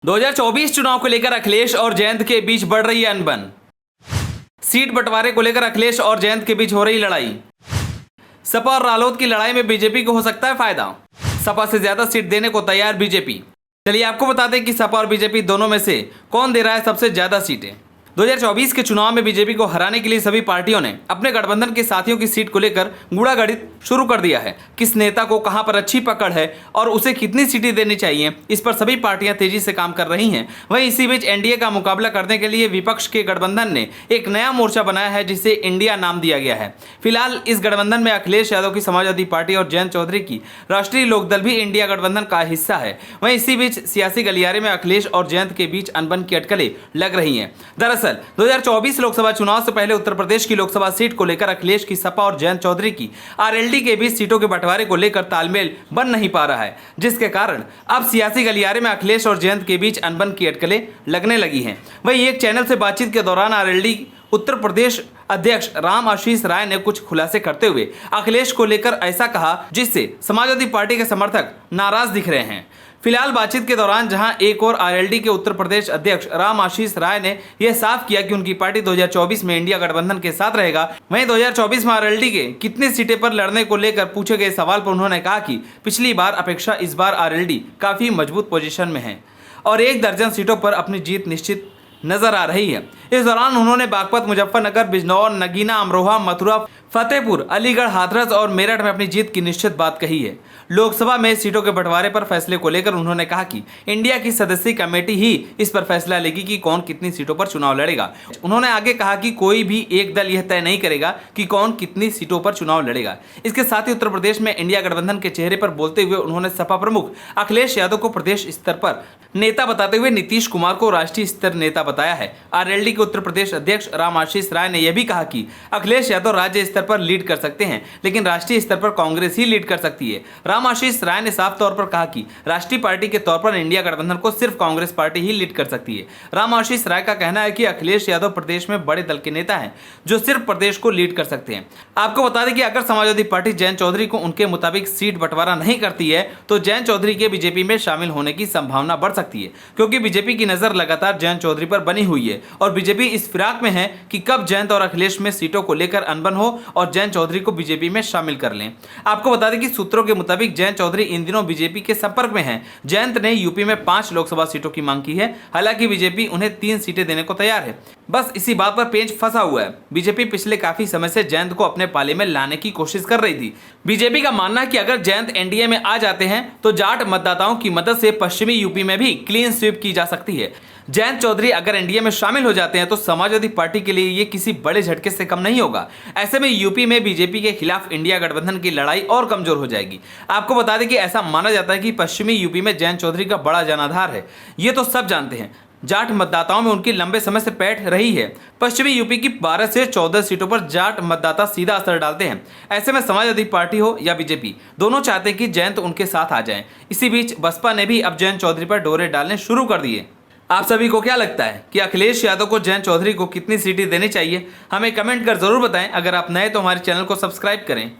2024 चुनाव को लेकर अखिलेश और जयंत के बीच बढ़ रही है अनबन। सीट बंटवारे को लेकर अखिलेश और जयंत के बीच हो रही लड़ाई। सपा और रालोद की लड़ाई में बीजेपी को हो सकता है फायदा। सपा से ज्यादा सीट देने को तैयार बीजेपी। चलिए आपको बता दें कि सपा और बीजेपी दोनों में से कौन दे रहा है सबसे ज्यादा सीटें। 2024 के चुनाव में बीजेपी को हराने के लिए सभी पार्टियों ने अपने गठबंधन के साथियों की सीट को लेकर गूढ़ागणित शुरू कर दिया है। किस नेता को कहां पर अच्छी पकड़ है और उसे कितनी सीटें देनी चाहिए, इस पर सभी पार्टियां तेजी से काम कर रही हैं। वहीं इसी बीच एनडीए का मुकाबला करने के लिए विपक्ष के गठबंधन ने एक नया मोर्चा बनाया है जिसे इंडिया नाम दिया गया है। फिलहाल इस गठबंधन में अखिलेश यादव की समाजवादी पार्टी और जयंत चौधरी की राष्ट्रीय लोकदल भी इंडिया गठबंधन का हिस्सा है। वहीं इसी बीच सियासी गलियारे में अखिलेश और जयंत के बीच अनबन की अटकलें लग रही हैं। दरअसल 2024 लोकसभा चुनाव से पहले उत्तर प्रदेश की लोकसभा सीट को लेकर अखिलेश की सपा और जयंत चौधरी की आरएलडी के बीच सीटों के बंटवारे को लेकर तालमेल बन नहीं पा रहा है, जिसके कारण अब सियासी गलियारे में अखिलेश और जयंत के बीच अनबन की अटकलें लगने लगी हैं। वहीं एक चैनल से बातचीत के दौरान आरएलडी उत्तर प्रदेश अध्यक्ष राम आशीष राय ने कुछ खुलासे करते हुए अखिलेश को लेकर ऐसा कहा जिससे समाजवादी पार्टी के समर्थक नाराज दिख रहे हैं। फिलहाल बातचीत के दौरान जहां एक और आरएलडी के उत्तर प्रदेश अध्यक्ष राम आशीष राय ने यह साफ किया कि उनकी पार्टी 2024 में इंडिया गठबंधन के साथ रहेगा, वहीं 2024 में आरएलडी के कितनी सीटें पर लड़ने को लेकर पूछे गए सवाल पर उन्होंने कहा कि पिछली बार अपेक्षा इस बार आरएलडी काफी मजबूत पोजीशन में है और 1 दर्जन सीटों पर अपनी जीत निश्चित नजर आ रही है। इस दौरान उन्होंने बागपत, मुजफ्फरनगर, बिजनौर, नगीना, अमरोहा, मथुरा, फतेहपुर, अलीगढ़, हाथरस और मेरठ में अपनी जीत की निश्चित बात कही है। लोकसभा में सीटों के बंटवारे पर फैसले को लेकर उन्होंने कहा कि इंडिया की सदस्यीय कमेटी ही इस पर फैसला लेगी कि कौन कितनी सीटों पर चुनाव लड़ेगा। उन्होंने आगे कहा कि कोई भी एक दल यह तय नहीं करेगा कि कौन कितनी सीटों पर चुनाव लड़ेगा। इसके साथ ही उत्तर प्रदेश में इंडिया गठबंधन के चेहरे पर बोलते हुए उन्होंने सपा प्रमुख अखिलेश यादव को प्रदेश स्तर पर नेता बताते हुए नीतीश कुमार को राष्ट्रीय स्तर नेता बताया है। आरएलडी के उत्तर प्रदेश अध्यक्ष राम आशीष राय ने यह भी कहा कि अखिलेश यादव राज्य स्तर पर लीड कर सकते हैं, लेकिन राष्ट्रीय स्तर पर कांग्रेस ही लीड कर सकती है। राम आशीष राय ने साफ तौर पर कहा कि राष्ट्रीय पार्टी के तौर पर इंडिया गठबंधन को सिर्फ कांग्रेस पार्टी ही लीड कर सकती है। राम आशीष राय का कहना है कि अखिलेश यादव प्रदेश में बड़े दल के नेता हैं जो सिर्फ प्रदेश को लीड कर सकते हैं। आपको बता दें कि अगर समाजवादी पार्टी जयंत चौधरी को उनके मुताबिक सीट बंटवारा नहीं करती है तो जयंत चौधरी के बीजेपी में शामिल होने की संभावना बढ़ सकती है, क्योंकि बीजेपी की नजर लगातार जयंत चौधरी पर बनी हुई है और बीजेपी इस फिराक में है कि कब जयंत और अखिलेश में सीटों को लेकर अनबन हो और जयंत चौधरी को बीजेपी में शामिल कर लें। आपको बता दें कि सूत्रों के मुताबिक जयंत चौधरी इन दिनों बीजेपी के संपर्क में हैं। जयंत ने यूपी में 5 लोकसभा सीटों की मांग की है, हालांकि बीजेपी उन्हें 3 सीटें देने को तैयार है। बस इसी बात पर पेंच फंसा हुआ है। बीजेपी पिछले काफी समय से जयंत को अपने पाले में लाने की कोशिश कर रही थी। बीजेपी का मानना है कि अगर जयंत एनडीए में आ जाते हैं तो जाट मतदाताओं की मदद से पश्चिमी यूपी में भी क्लीन स्वीप की जा सकती है। जयंत चौधरी अगर एनडीए में शामिल हो जाते हैं तो समाजवादी पार्टी के लिए ये किसी बड़े झटके से कम नहीं होगा। ऐसे में यूपी में बीजेपी के खिलाफ इंडिया गठबंधन की लड़ाई और कमजोर हो जाएगी। आपको बता दें कि ऐसा माना जाता है कि पश्चिमी यूपी में जयंत चौधरी का बड़ा जनाधार है, ये तो सब जानते हैं। जाट मतदाताओं में उनकी लंबे समय से पैठ रही है। पश्चिमी यूपी की 12 से 14 सीटों पर जाट मतदाता सीधा असर डालते हैं। ऐसे में समाजवादी पार्टी हो या बीजेपी, दोनों चाहते हैं कि जयंत उनके साथ आ जाएं। इसी बीच बसपा ने भी अब जयंत चौधरी पर डोरे डालने शुरू कर दिए। आप सभी को क्या लगता है कि अखिलेश यादव को जयंत चौधरी को कितनी सीटें देनी चाहिए? हमें कमेंट कर जरूर बताएं। अगर आप नए तो हमारे चैनल को सब्सक्राइब करें।